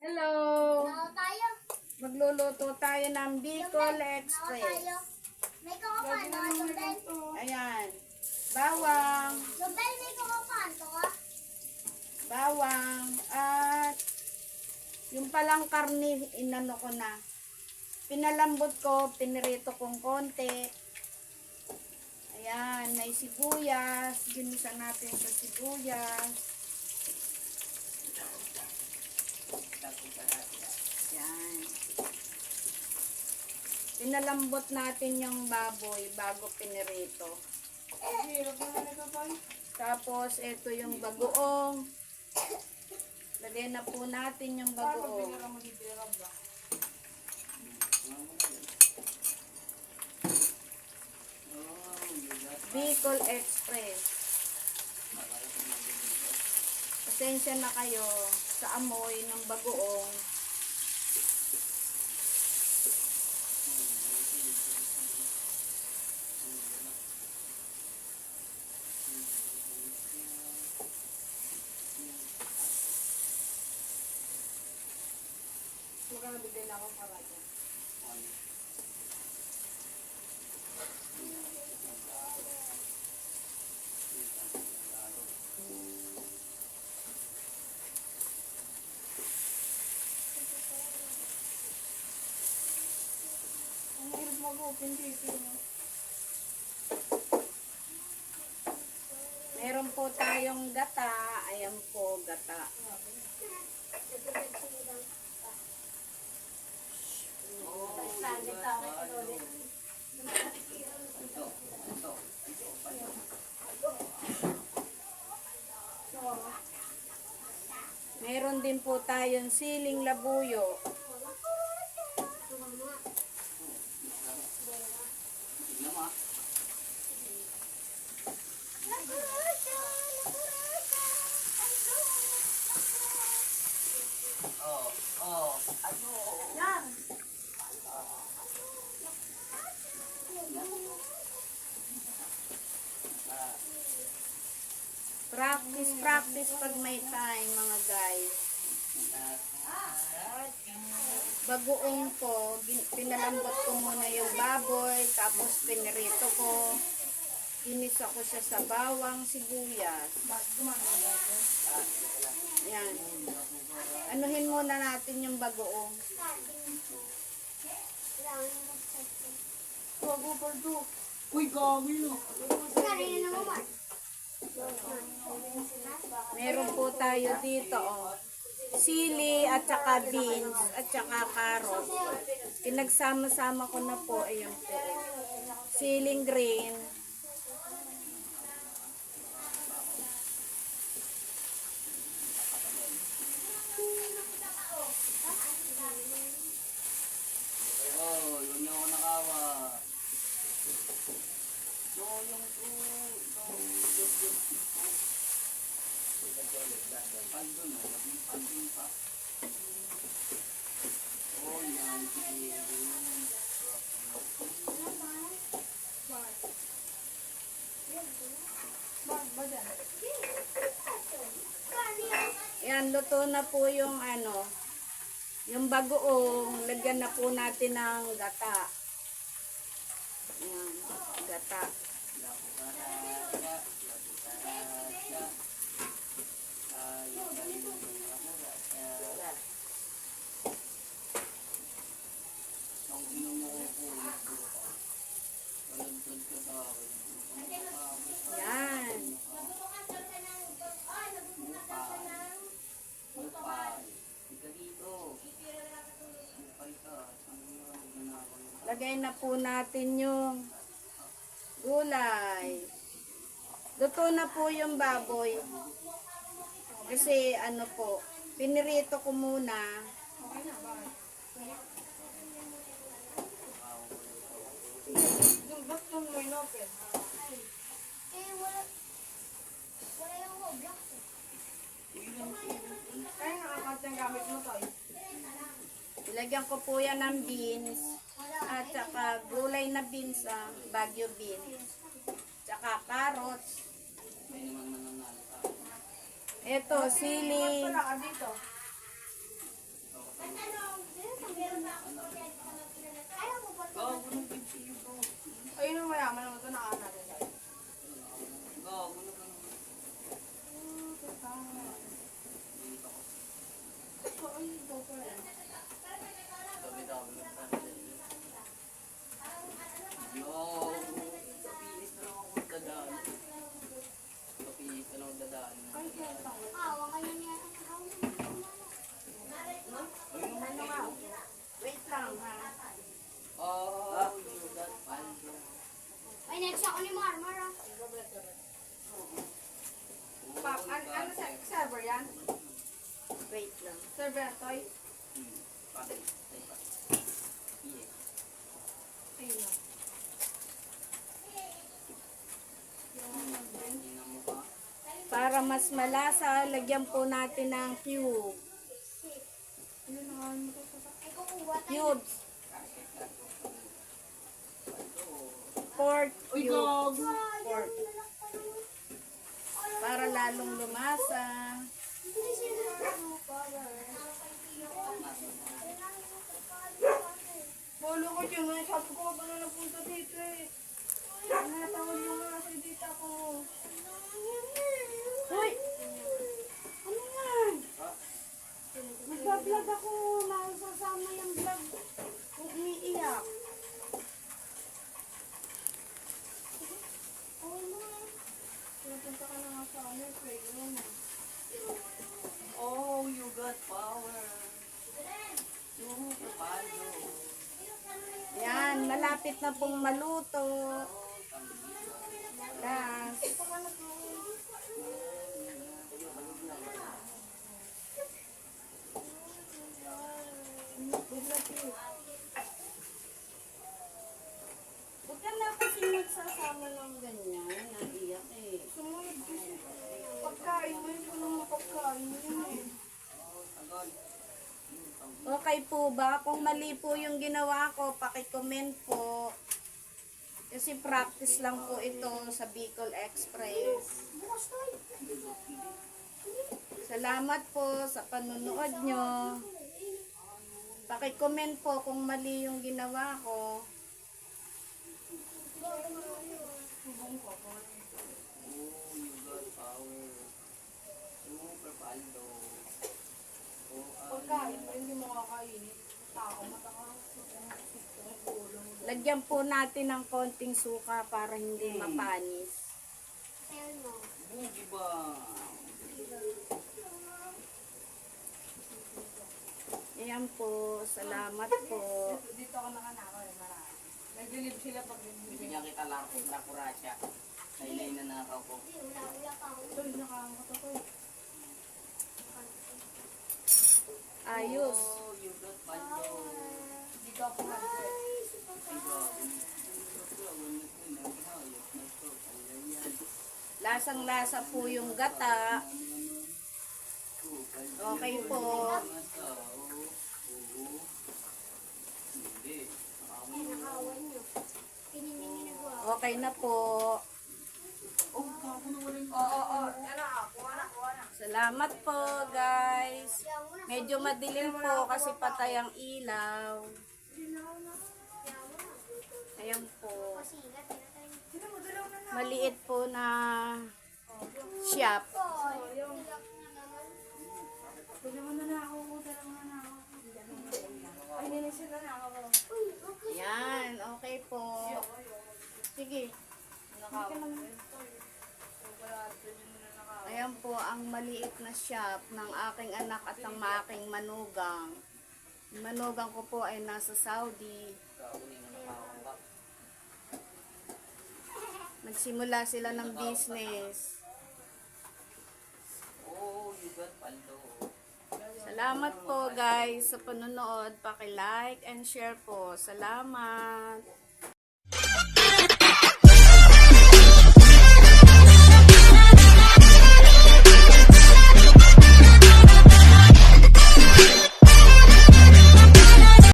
Hello! Tao tayo. Magluluto tayo ng Bicol Tao Express. tayo. May kukupan to, Lumbel. Ayan. Bawang. Lumbel, may kukupan to, ah. Bawang. At yung palang karne, inano ko na. Pinalambot ko, pinirito kong konti. Ayan, may sibuyas. Ginisa natin sa sibuyas. Ayan. Pinalambot natin yung baboy bago pinirito. Tapos, ito yung bagoong. Lagay na po natin yung bagoong. Bicol Express. Pasensya na kayo sa amoy ng bagoong. Magkakabigay na ako para dyan. Ang hirap mag-open dito. Meron po tayong gata. Ayan po, gata. Meron din po tayong siling labuyo. Practice pag may time, mga guys. Bagoong ko, pinalambot ko muna yung baboy, tapos pinirito ko. Ginisa ko siya sa bawang, sibuyas. Yan. Anuhin muna natin yung bagoong. Uy, gawin mo. Kanina naman. Meron po tayo dito, oh. Sili at saka beans at saka carrot. Pinagsama-sama ko na po, ayun po. Siling green. Oh, yun yung ako nakawa. Pandun, pandun pa. Oh, yan. Yan, luto na po yung ano, yung bagoong, lagyan na po natin ng gata. Yan, gata. Yan. Lagay na po natin yung gulay. Luto na po yung baboy. Kasi ano po, pinirito ko muna. Eh, wala. Wala yung Roblox, eh. Ilagyan ko po yan ng beans. At saka gulay na beans, Baguio beans. Tsaka carrots. Ito, sili. ba yan, Toy? Patay. Iya. Ayun na. Hindi na mukha. Para mas malasa, lagyan po natin ng cube. Ay, kukuha tayo. Cubes. Pork cube. Pork. Para lalong lumasa. Bolo ko dyan, may sabi ko ba na napunta dito eh. Natawag yung mga si dita ko. Hoy! Ano yan? Nagbablog ako, nasasama yung vlog. Kung umiiyak. Pinapunta ka na nga sa ano, pwede mo na. Oh, you got power. Super palo. Yan, malapit na pong maluto. Last. Huwag ka na kasi nagsasama ng ganyan. Naiyak eh. Sumunod kasi. Pagkain mo, hindi ko naman pagkain yun eh. Okay po ba? Kung mali po yung ginawa ko, paki-comment po. Kasi practice lang po ito sa Bicol Express. Salamat po sa panunood nyo. Paki-comment po kung mali yung ginawa ko. Oh, you got power. Super palo. Pagkain mo, hindi mo kakainin. Tao, mataka. Lagyan po natin ng konting suka para hindi mapanis. Ayun mo. Bugi ba? Ayan po, salamat po. Dito ako nakanakaw eh, marami. Nagdilib sila pag Bibigyan kita lakurasya. Nailay na nakaw ko. Hindi, wala pa ako. Uy, nakakamot ako eh. Ayos. Oh, you got palo. Dito ako nag-trip. Lasang-lasa po yung gata. Okay po. Nakawan nyo. Kininding ginagawa. Okay na po. Oo. Ano ako? Kuha na. Salamat po, guys. Medyo madilim po kasi patay ang ilaw. Ayan po. Pasigat, tinatay. Sino mo dalaw na na? Maliit po na shop. Pwede mo na na ako. Dalaw na ako. Ay, ninisin na ako. Ayan, okay po. Sige. Ayan po ang maliit na shop ng aking anak at ng aking manugang. Yung manugang ko po ay nasa Saudi. Nagsimula sila ng business. Oh, you got palo. Salamat po guys sa panonood. Paki-like and share po. Salamat.